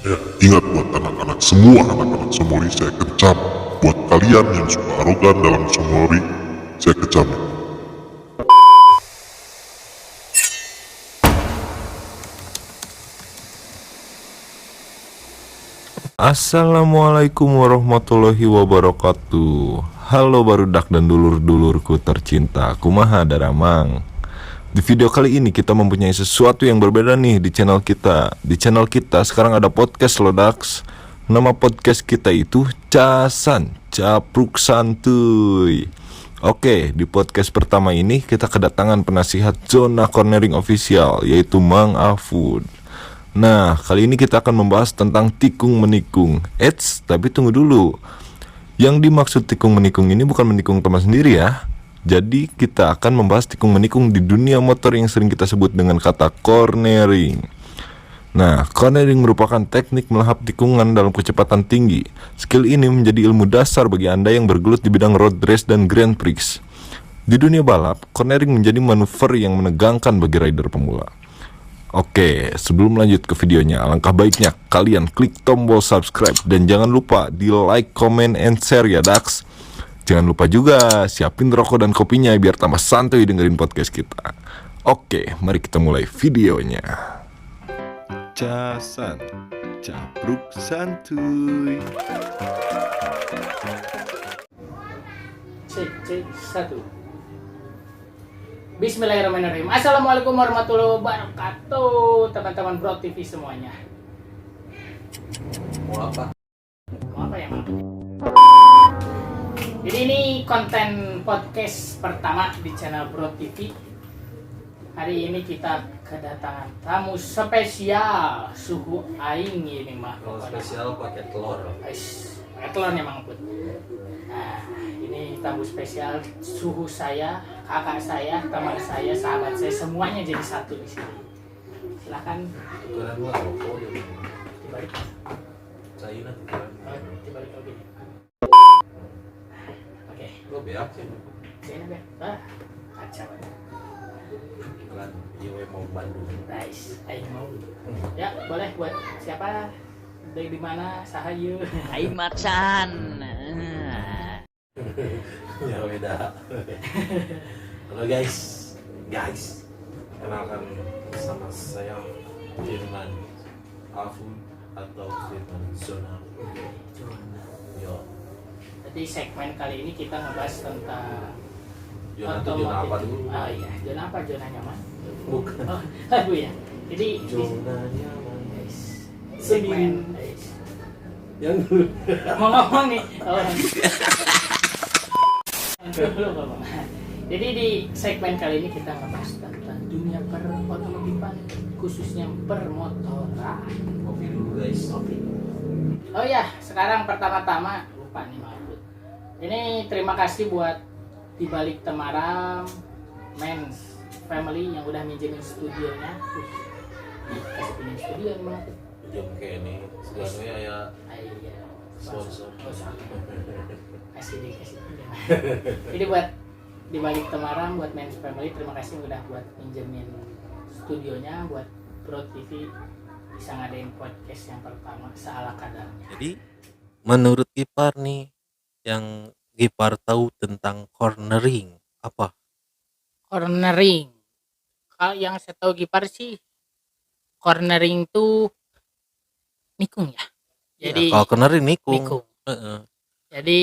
Ya, ingat buat anak-anak semua, anak-anak Sumori saya kecam. Buat kalian yang suka arogan dalam Sumori, saya kecam. Assalamualaikum warahmatullahi wabarakatuh. Halo barudak dan dulur-dulurku tercinta, kumaha daramang. Di video kali ini kita mempunyai sesuatu yang berbeda nih di channel kita. Di channel kita sekarang ada podcast loh Dax. Nama podcast kita itu Casan, Capruk Santuy. Oke, di podcast pertama ini kita kedatangan penasihat Zona Cornering Official, yaitu Mang Afud. Nah, kali ini kita akan membahas tentang tikung menikung. Eits, tapi tunggu dulu. Yang dimaksud tikung menikung ini bukan menikung teman sendiri ya. Jadi kita akan membahas tikung menikung di dunia motor yang sering kita sebut dengan kata cornering. Nah, cornering merupakan teknik melahap tikungan dalam kecepatan tinggi. Skill ini menjadi ilmu dasar bagi Anda yang bergelut di bidang road race dan Grand Prix. Di dunia balap, cornering menjadi manuver yang menegangkan bagi rider pemula. Oke, sebelum lanjut ke videonya, alangkah baiknya kalian klik tombol subscribe dan jangan lupa di like, comment, and share ya Dax. Jangan lupa juga siapin rokok dan kopinya biar tambah santuy dengerin podcast kita. Oke, mari kita mulai videonya. Casan, Capruk Santuy. Cek satu. Bismillahirrahmanirrahim. Assalamualaikum warahmatullahi wabarakatuh, teman-teman Bro TV semuanya. Mau apa ya, Mang? Jadi ini konten podcast pertama di channel Bro TV. Hari ini kita kedatangan tamu spesial suhu aing ini mah. Spesial pakai telur. Pakai telurnya Mang Put. Nah, ini tamu spesial suhu saya, kakak saya, teman saya, sahabat saya, semuanya jadi satu di sini. Silakan. Tukeran gua rokok ya. Dibalik. Saya nanti tukeran. Dibalik lagi. Oke. Gua beak sih. Sini be. Kacau. Iklan Iwe mau Bandung. Nice. Aing mau. Ya, boleh buat siapa? Dari di mana? Sahayu. Aing macan. Ya beda. Halo guys, kenalkan sama saya Firman Afud atau Firman Zona. Yo, Jadi segmen kali ini kita ngebahas tentang Zona itu zona apa dulu? Oh iya, zona apa? Zona nyaman? Bukan. Oh, lagu ya. Jadi Zona nyaman. segmen Yang dulu. mau ngomong nih. Oh. Dulu ngomong. Jadi di segmen kali ini kita ngebahas tentang dunia per-otomotifan, khususnya permotoran. Kopi dulu guys. Oke. Oh ya, sekarang pertama-tama lupa nih Mahfud. Ini terima kasih buat dibalik Temaram Men's Family yang udah minjemin studionya. Kasih pinjam studio nih Mahfud. Jom kayak ini. Sebenarnya ya Iya. sponsor. Kasih pinjam. Jadi buat dibalik Temaram, buat Men's Family, terima kasih udah buat minjemin studionya buat Bro TV bisa ngadain podcast yang pertama seala kadarnya. Jadi menurut Gipar nih, yang Gipar tahu tentang cornering apa? Cornering. Kalau yang saya tahu Gipar sih, cornering tuh nikung ya. Jadi Kalau cornering nikung. nikung. Heeh. Jadi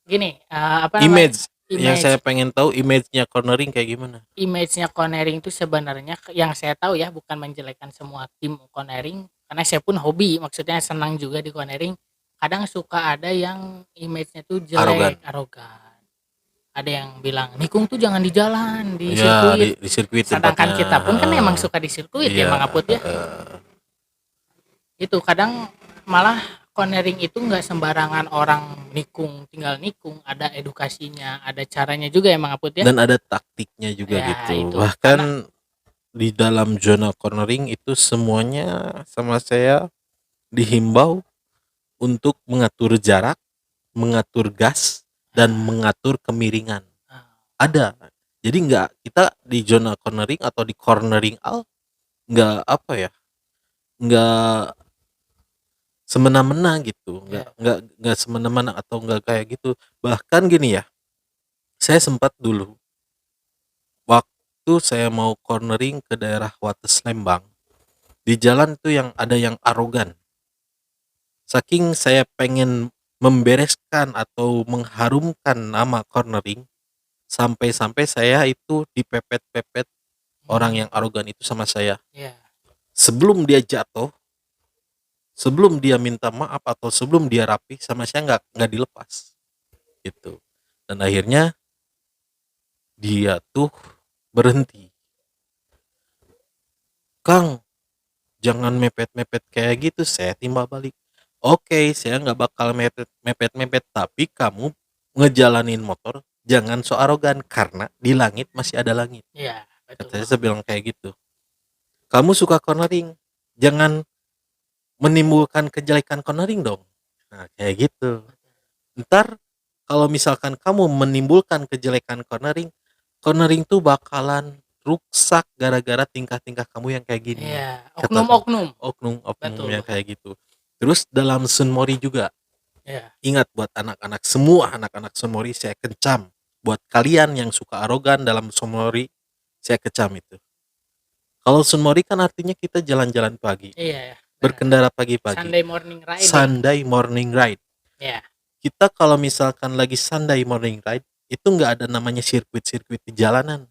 gini, apa namanya? Image. Yang saya pengen tahu image-nya cornering kayak gimana? Image-nya cornering itu sebenarnya yang saya tahu ya, bukan menjelekkan semua tim cornering, karena saya pun hobi, maksudnya senang juga di cornering. Kadang suka ada yang image-nya tuh jelek, arogan. Ada yang bilang nikung tuh jangan di jalan, di Ya, sirkuit. di sirkuit Sedangkan tempatnya. kita pun kan emang suka di sirkuit ya, Bang Aput ya. Itu kadang malah cornering itu nggak sembarangan orang nikung tinggal nikung, ada edukasinya, ada caranya juga ya Bang Aput ya. Dan ada taktiknya juga Ya, gitu. itu. Bahkan di dalam zona cornering itu semuanya sama saya dihimbau untuk mengatur jarak, mengatur gas, dan mengatur kemiringan. Ada. Jadi nggak, kita di zona cornering atau di cornering nggak apa ya, nggak semena-mena gitu, Iya. nggak semena-mena atau nggak kayak gitu. Bahkan gini ya, saya sempat dulu waktu saya mau cornering ke daerah Wates Lembang, di jalan tuh yang ada yang arogan. Saking saya pengen membereskan atau mengharumkan nama cornering, sampai-sampai saya itu dipepet-pepet orang yang arogan itu sama saya. Iya. Sebelum dia jatuh, sebelum dia minta maaf atau sebelum dia rapi sama saya nggak dilepas gitu. Dan akhirnya dia tuh berhenti. Kang, jangan mepet-mepet kayak gitu, saya timbal balik. Oke, saya nggak bakal mepet-mepet, tapi kamu ngejalanin motor jangan so arogan karena di langit masih ada langit. Iya, betul Kata saya banget. bilang kayak gitu. Kamu suka cornering, jangan menimbulkan kejelekan cornering dong. Nah, kayak gitu. Ntar kalau misalkan kamu menimbulkan kejelekan cornering, cornering tuh bakalan rusak gara-gara tingkah-tingkah kamu yang kayak gini. Iya, Kata oknum-oknum. oknum-oknum Betul. yang kayak gitu. Terus dalam Sunmori juga, Iya. ingat buat anak-anak semua anak-anak Sunmori, saya kencam. Buat kalian yang suka arogan dalam Sunmori, saya kecam itu. Kalau Sunmori kan artinya kita jalan-jalan pagi, Iya, benar. berkendara pagi-pagi. Sunday morning riding. Sunday morning ride. Iya. Kita kalau misalkan lagi Sunday morning ride, itu nggak ada namanya sirkuit-sirkuit di jalanan.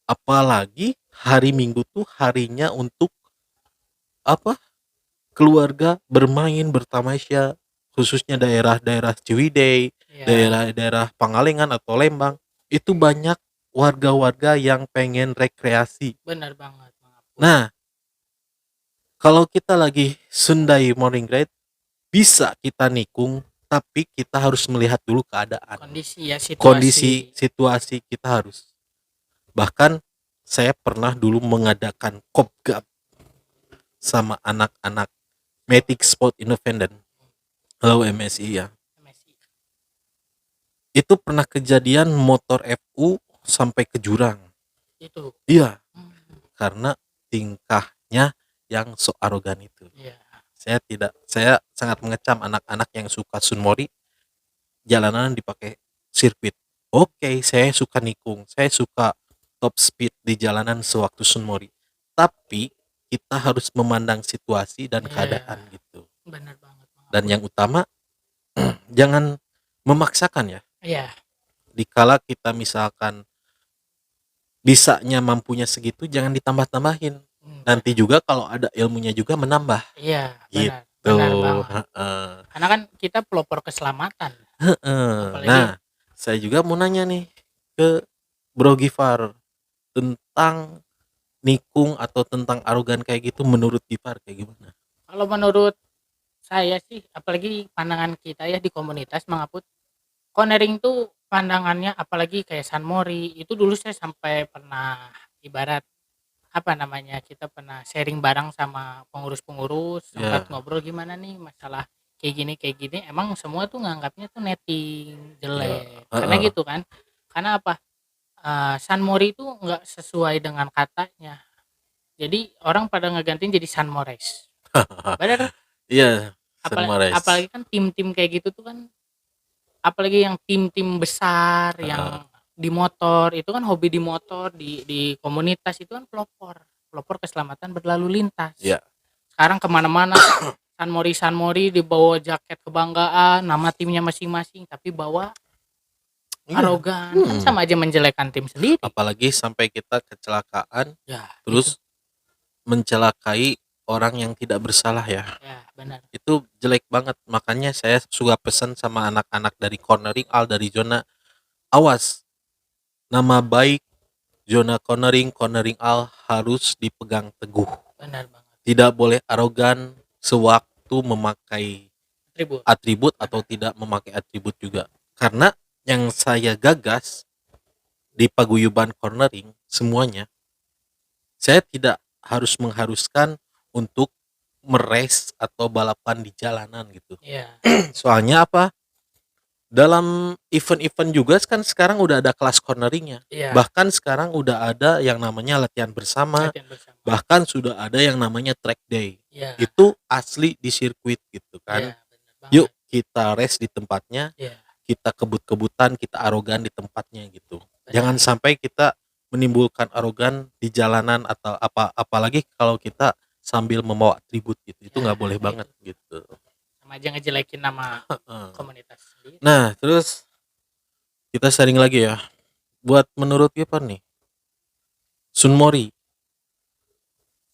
Apalagi hari Minggu tuh harinya untuk apa? Keluarga bermain bertamasya, khususnya daerah-daerah Ciwidey, Iya. daerah-daerah Pangalengan atau Lembang, itu banyak warga-warga yang pengen rekreasi. Benar banget, Bang Apu. Nah, kalau kita lagi Sunday morning ride, bisa kita nikung, tapi kita harus melihat dulu keadaan. Kondisi ya, situasi. Kondisi situasi kita harus. Bahkan saya pernah dulu mengadakan kopgab sama anak-anak Matic Sport Independent. Halo MSI ya. MSI. Itu pernah kejadian motor FU sampai ke jurang. Itu. Iya, Hmm, karena tingkahnya yang so arogan itu. Iya. Saya sangat mengecam anak-anak yang suka Sunmori jalanan dipakai sirkuit. Oke, saya suka nikung, saya suka top speed di jalanan sewaktu Sunmori. Tapi kita harus memandang situasi dan Iya. keadaan gitu. Benar banget, Bang Apu. Dan yang utama jangan memaksakan ya. Iya. Dikala kita misalkan bisanya mampunya segitu, jangan ditambah-tambahin. Hmm, Nanti juga kalau ada ilmunya juga menambah. Iya, Gitu. benar banget. Heeh. Karena kan kita pelopor keselamatan. Heeh. Apalagi- Nah, saya juga mau nanya nih ke Bro Gifar tentang nikung atau tentang arogan kayak gitu, menurut Gifar kayak gimana? Kalau menurut saya sih, apalagi pandangan kita ya di komunitas Bang Aput, cornering tuh pandangannya apalagi kayak Sunmori itu dulu saya sampai pernah ibarat apa namanya, kita pernah sharing bareng sama pengurus-pengurus, sempat Ya. ngobrol gimana nih masalah kayak gini emang semua tuh nganggapnya tuh netting jelek karena Heeh. gitu kan, karena apa, Sunmori itu nggak sesuai dengan katanya, jadi orang pada ngegantiin jadi Sunmores. Bener. Iya, Apalagi, Sunmores. kan tim-tim kayak gitu tuh kan, apalagi yang tim-tim besar yang di motor itu kan hobi di motor di komunitas itu kan pelopor keselamatan berlalu lintas. Iya. Sekarang kemana-mana Sunmori dibawa jaket kebanggaan nama timnya masing-masing tapi bawa Iya. arogan, kan sama aja menjelekan tim sendiri. Apalagi sampai kita kecelakaan Ya, terus mencelakai orang yang tidak bersalah ya. ya benar. Itu jelek banget. Makanya saya suka pesan sama anak-anak dari cornering Al, dari zona, awas, nama baik zona cornering Al harus dipegang teguh. Benar banget. Tidak boleh arogan sewaktu memakai Atribut. atribut atau tidak memakai atribut juga. Karena yang saya gagas di paguyuban cornering semuanya, saya tidak mengharuskan untuk merace atau balapan di jalanan gitu. Iya. Soalnya apa? dalam event-event juga kan sekarang udah ada kelas corneringnya. Iya. Bahkan sekarang udah ada yang namanya latihan bersama, Latihan bersama. bahkan sudah ada yang namanya track day. Iya. Itu asli di sirkuit gitu kan. Iya, bener banget. Yuk kita race di tempatnya, Iya. kita kebut-kebutan, kita arogan di tempatnya gitu. Benar. Jangan sampai kita menimbulkan arogan di jalanan atau apalagi kalau kita sambil membawa atribut gitu. Itu Ya, nggak boleh itu. banget gitu. Sama aja ngejelekin nama Heeh. komunitas sendiri. Nah, terus kita sharing lagi ya. Buat menurut Gepar nih, Sunmori,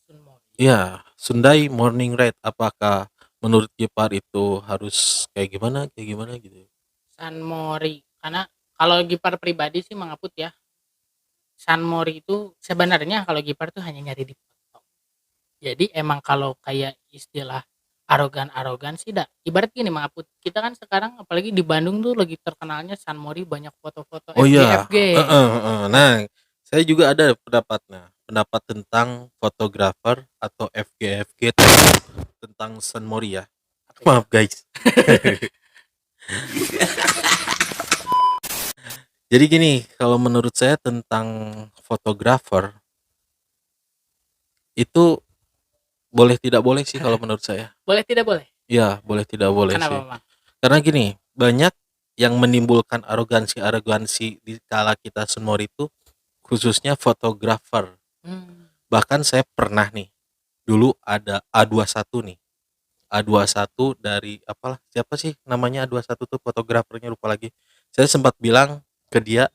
Sunmori. ya Sundai Morning Ride, apakah menurut Gepar itu harus kayak gimana gitu? Sunmori. Karena kalau Gipar pribadi sih mengaput ya. Sunmori itu sebenarnya kalau Gipar tuh hanya nyari di foto. Jadi emang kalau kayak istilah arogan sih ibarat gini mengaput. Kita kan sekarang apalagi di Bandung tuh lagi terkenalnya Sunmori banyak foto-foto Oh iya, FG. Nah, saya juga ada pendapat tentang fotografer atau FG tentang Sunmori ya. Maaf guys. Jadi gini, kalau menurut saya tentang fotografer itu boleh tidak boleh sih kalau menurut saya. Boleh tidak boleh? Ya, boleh tidak boleh Kenapa, sih. Bang? Karena gini, banyak yang menimbulkan arogansi di kala kita Sunmori itu khususnya fotografer. Bahkan saya pernah nih, dulu ada A21 nih. A21 dari apalah, siapa sih namanya A21 tuh fotografernya lupa lagi. Saya sempat bilang ke dia,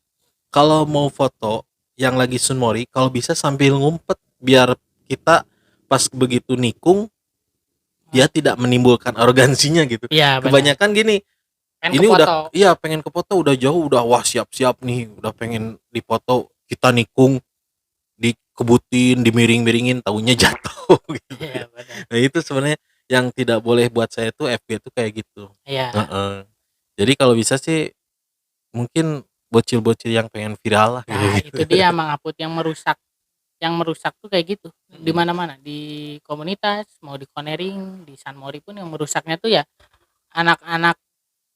kalau mau foto yang lagi Sunmori, kalau bisa sambil ngumpet biar kita pas begitu nikung dia tidak menimbulkan arogansinya gitu. Iya, benar. Kebanyakan gini, Pengen ini ke udah foto. iya pengen ke foto udah jauh, udah wah siap-siap nih, udah pengen difoto, kita nikung dikebutin, dimiring-miringin, taunya jatuh gitu. Iya, benar. Nah, itu sebenarnya yang tidak boleh buat saya tuh FG tuh kayak gitu. Iya. Heeh. Jadi kalau bisa sih mungkin bocil-bocil yang pengen viral lah Nah, gitu. itu dia mengaput yang merusak. Yang merusak tuh kayak gitu. Di mana-mana, di komunitas, mau di cornering, di Sunmori pun yang merusaknya tuh ya anak-anak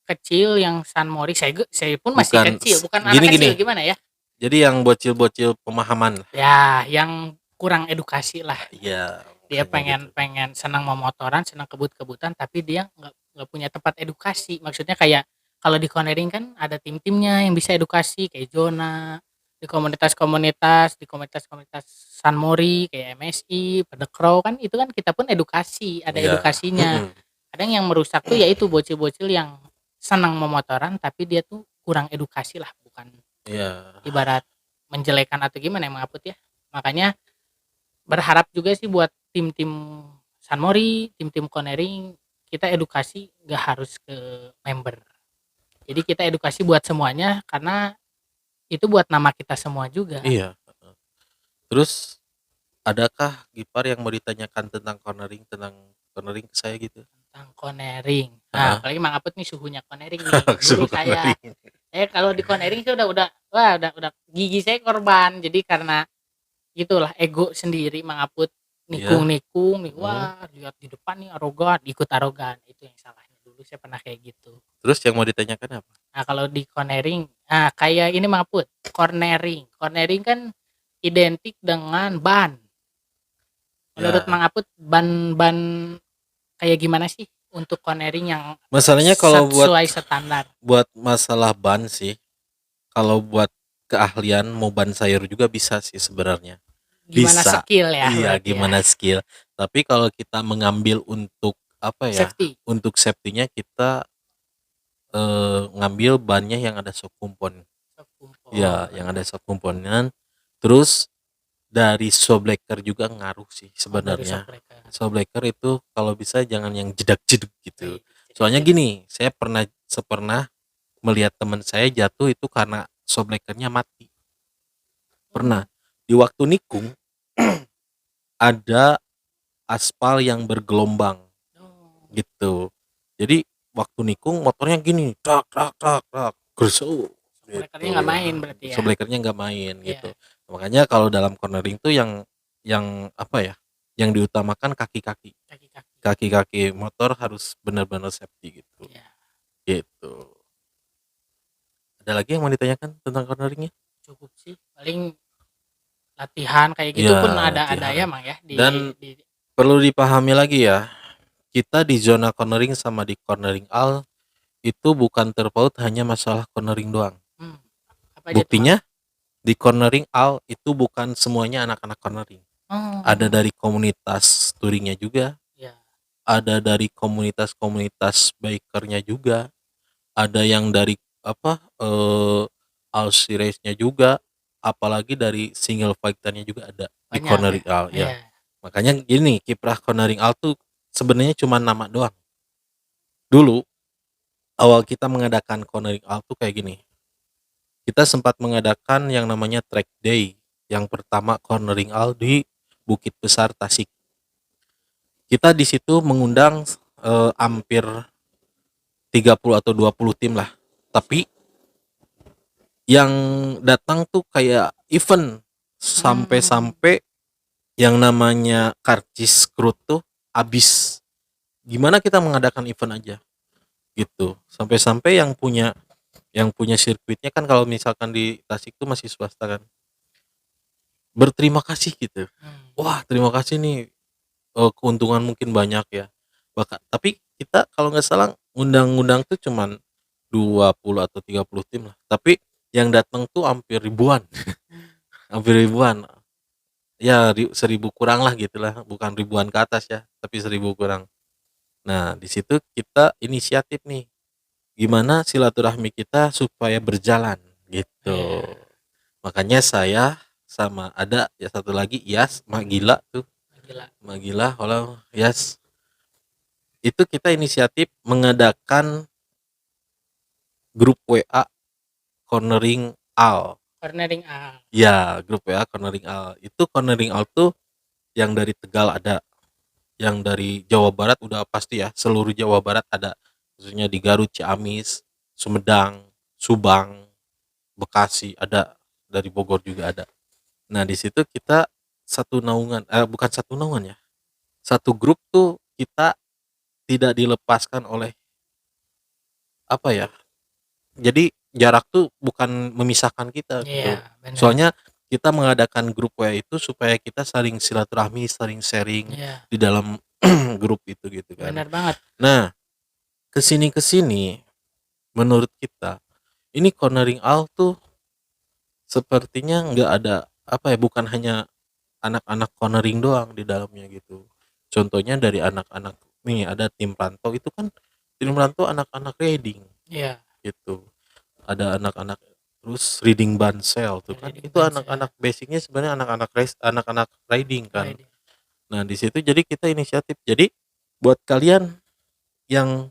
kecil yang Sunmori. Saya pun masih Bukan, kecil, bukan anak gini, kecil gini. gimana ya? Jadi yang bocil-bocil pemahaman lah. Ya, yang kurang edukasi lah. Iya. Dia makanya gitu. pengen senang memotoran, senang kebut-kebutan, tapi dia nggak punya tempat edukasi. Maksudnya kayak kalau di cornering kan ada tim-timnya yang bisa edukasi kayak Zona, di komunitas-komunitas Sunmori kayak MSI, pada Crow kan itu kan kita pun edukasi, ada Iya. edukasinya. Kadang yang merusak tuh yaitu bocil-bocil yang senang memotoran tapi dia tuh kurang edukasi lah, bukan Iya. ibarat menjelekan atau gimana yang mengaput ya. Makanya berharap juga sih buat tim-tim Sunmori, tim-tim cornering, kita edukasi gak harus ke member. Jadi kita edukasi buat semuanya karena itu buat nama kita semua juga. Iya. Terus adakah Gipar yang mau ditanyakan tentang cornering ke saya gitu? Tentang cornering. Heeh. Nah, apalagi Mang Aput nih suhunya cornering nih. Dulu Suhu saya kalau di cornering sih udah gigi saya korban. Jadi karena gitulah ego sendiri Mang Aput nikung nih. Wah, lihat di depan nih arogan, ikut arogan. Itu yang salahnya. Dulu saya pernah kayak gitu. Terus yang mau ditanyakan apa? Nah, kalau di cornering, nah kayak ini Mang Aput, cornering. Cornering kan identik dengan ban. Menurut Ya. Mang Aput ban kayak gimana sih untuk cornering yang Masalahnya kalau sesuai standar? buat masalah ban sih, kalau buat keahlian mau ban sayur juga bisa sih sebenarnya. Gimana Bisa. skill ya? Iya, berarti gimana skill. Tapi kalau kita mengambil untuk apa ya? Safety. Untuk safety-nya kita ngambil bannya yang ada shock component. Ya, yang ada shock component. Terus dari shockbreaker juga ngaruh sih sebenarnya. Shockbreaker itu kalau bisa jangan yang jedak-jeduk gitu. Soalnya gini, saya pernah melihat teman saya jatuh itu karena shockbreakernya mati. Pernah di waktu nikung ada aspal yang bergelombang gitu. Jadi waktu nikung motornya gini, tak gersuk. Shockbreakernya nggak main berarti ya? Shockbreakernya nggak main Iya. gitu. Makanya kalau dalam cornering tuh yang apa ya? Yang diutamakan kaki-kaki. Kaki-kaki motor harus benar-benar safety gitu. Iya. Gitu. Ada lagi yang mau ditanyakan tentang corneringnya? Cukup sih. Paling latihan kayak gitu Ya, pun ada latihan. ya Mang ya Dan di perlu dipahami lagi ya, kita di zona cornering sama di cornering all itu bukan terpaut hanya masalah cornering doang. hmm, apa aja tuh Mang? Buktinya di cornering all itu bukan semuanya anak-anak cornering. Ada Oh, dari komunitas touringnya juga, ya. ada dari komunitas-komunitas bikernya juga, ada yang dari apa all race-nya juga, apalagi dari single fighter-nya juga ada di Banyak ya. cornering all ya. Iya. Makanya gini, kiprah cornering all tuh sebenarnya cuma nama doang. Dulu awal kita mengadakan cornering all tuh kayak gini. Kita sempat mengadakan yang namanya track day. Yang pertama cornering all di Bukit Besar Tasik. Kita di situ mengundang hampir 30 atau 20 tim lah. Tapi yang datang tuh kayak event sampai-sampai yang namanya karcis krut tuh habis. Gimana kita mengadakan event aja gitu. Sampai-sampai yang punya sirkuitnya kan kalau misalkan di Tasik tuh masih swasta kan. Berterima kasih gitu. Hmm. Wah, terima kasih nih, keuntungan mungkin banyak ya. Tapi kita kalau nggak salah undang-undang tuh cuman 20 atau 30 tim lah. Tapi yang datang tuh hampir ribuan. Hampir ribuan. Ya 1000 kurang lah gitulah, bukan ribuan ke atas ya, tapi 1000 kurang. Nah, di situ kita inisiatif nih. Gimana silaturahmi kita supaya berjalan gitu. Iya. Makanya saya sama ada ya satu lagi Yas, Mak Gila tuh. Gila. Mak Gila kalau Yas itu kita inisiatif mengadakan grup WA cornering all. Cornering A. Ya, grup WA cornering all. Itu cornering all tuh yang dari Tegal ada, yang dari Jawa Barat udah pasti ya, seluruh Jawa Barat ada. Khususnya di Garut, Ciamis, Sumedang, Subang, Bekasi ada, dari Bogor juga ada. Nah, di situ kita satu naungan, bukan satu naungan ya. Satu grup tuh kita tidak dilepaskan oleh apa ya? Jadi jarak tuh bukan memisahkan kita gitu. Iya, benar. Soalnya kita mengadakan grup WA itu supaya kita saling silaturahmi, saling sharing Iya, di dalam grup itu gitu kan. benar banget. Nah, kesini menurut kita ini cornering all tuh sepertinya nggak ada apa ya, bukan hanya anak-anak cornering doang di dalamnya gitu. Contohnya dari anak-anak nih ada tim pantau itu kan, tim pantau anak-anak riding Iya, gitu. Ada anak-anak terus reading bansel tuh kan, Reading itu Bansel. anak-anak basicnya sebenarnya anak-anak race, anak-anak riding kan. Riding. Nah, di situ jadi kita inisiatif. Jadi buat kalian yang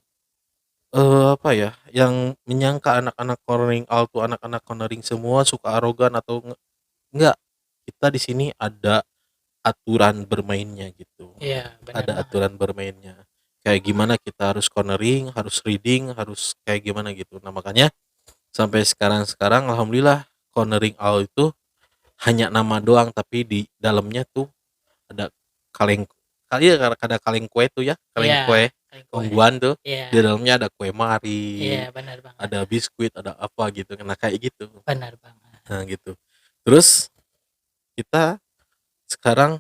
apa ya, yang menyangka anak-anak cornering all tuh anak-anak cornering semua suka arogan atau enggak, kita di sini ada aturan bermainnya gitu. Iya, benar Ada banget. aturan bermainnya. Kayak gimana kita harus cornering, harus reading, harus kayak gimana gitu. Nah, makanya sampai sekarang alhamdulillah cornering all itu hanya nama doang, tapi di dalamnya tuh ada kaleng, ada kaleng kue tuh ya, kaleng Iya, kue kaleng kue. ungguan tuh. Iya, Di dalamnya ada kue mari, iya, benar banget. ada biskuit, ada apa gitu. Nah, kayak gitu. Benar banget. Nah, gitu. Terus kita sekarang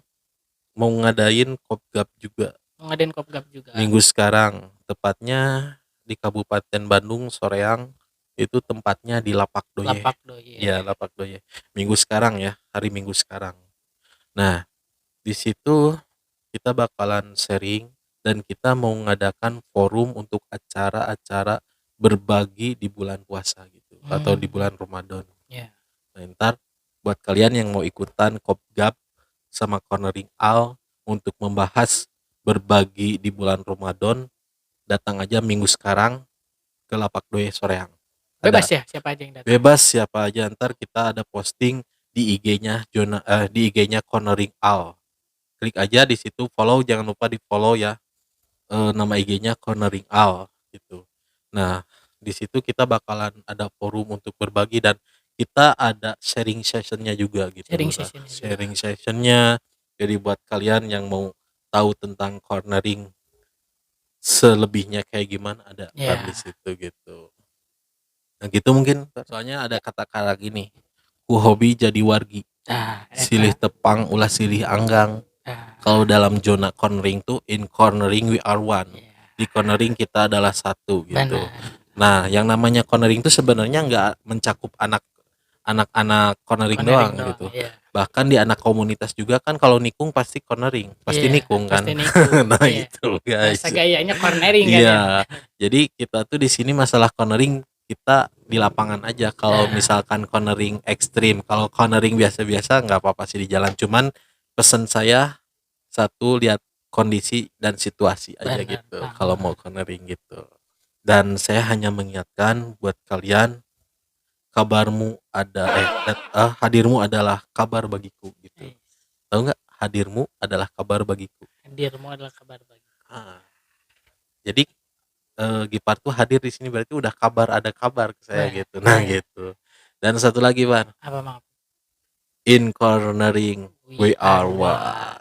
mau ngadain kopgab juga Ngadain kopgab juga. minggu sekarang, tepatnya di Kabupaten Bandung Soreang. Itu tempatnya di Lapak Doye. Lapak Doye. Ya, Lapak Doye. Minggu sekarang ya, hari Minggu sekarang. Nah, di situ kita bakalan sharing dan kita mau mengadakan forum untuk acara-acara berbagi di bulan puasa gitu, atau di bulan Ramadan. Iya. Nah, ntar buat kalian yang mau ikutan kopgab sama cornering all untuk membahas berbagi di bulan Ramadan, datang aja minggu sekarang ke Lapak Doye Soreang. Bebas ya siapa aja yang datang. Bebas siapa aja, ntar kita ada posting di IG-nya di IG-nya cornering all. Klik aja di situ, follow, jangan lupa di follow ya, nama IG-nya cornering all gitu. Nah, di situ kita bakalan ada forum untuk berbagi dan kita ada sharing sessionnya juga gitu. Sharing Nah, sessionnya juga. sharing sessionnya. Jadi buat kalian yang mau tahu tentang cornering selebihnya kayak gimana, ada Iya. kan di situ gitu. Nah gitu mungkin. Soalnya ada kata-kata gini, ku hobi jadi wargi, Nah, silih tepang ulah silih anggang. Kalau dalam zona cornering tuh, in cornering we are one. Di cornering kita adalah satu gitu. benar. Nah, yang namanya cornering itu sebenarnya nggak mencakup anak-anak cornering doang gitu. Iya. Bahkan di anak komunitas juga kan kalau nikung pasti cornering, pasti Iya, nikung kan. pasti nikung, Nah, iya. itu guys. Bahasa gayanya cornering kan ya. Iya. Jadi kita tuh di sini masalah cornering kita di lapangan aja. Kalau misalkan cornering ekstrim, kalau cornering biasa-biasa nggak apa-apa sih di jalan. Cuman pesan saya satu, lihat kondisi dan situasi aja Benar, gitu Bang. kalau mau cornering gitu. Dan saya hanya mengingatkan buat kalian, kabarmu ada hadirmu adalah kabar bagiku gitu. Tahu nggak, hadirmu adalah kabar bagiku. Hadirmu adalah kabar baik. Jadi Gipar tuh hadir di sini berarti udah ada kabar ke saya Nah, gitu. Nah iya. gitu. Dan satu lagi, Ban, Apa Mang? in cornering we are one.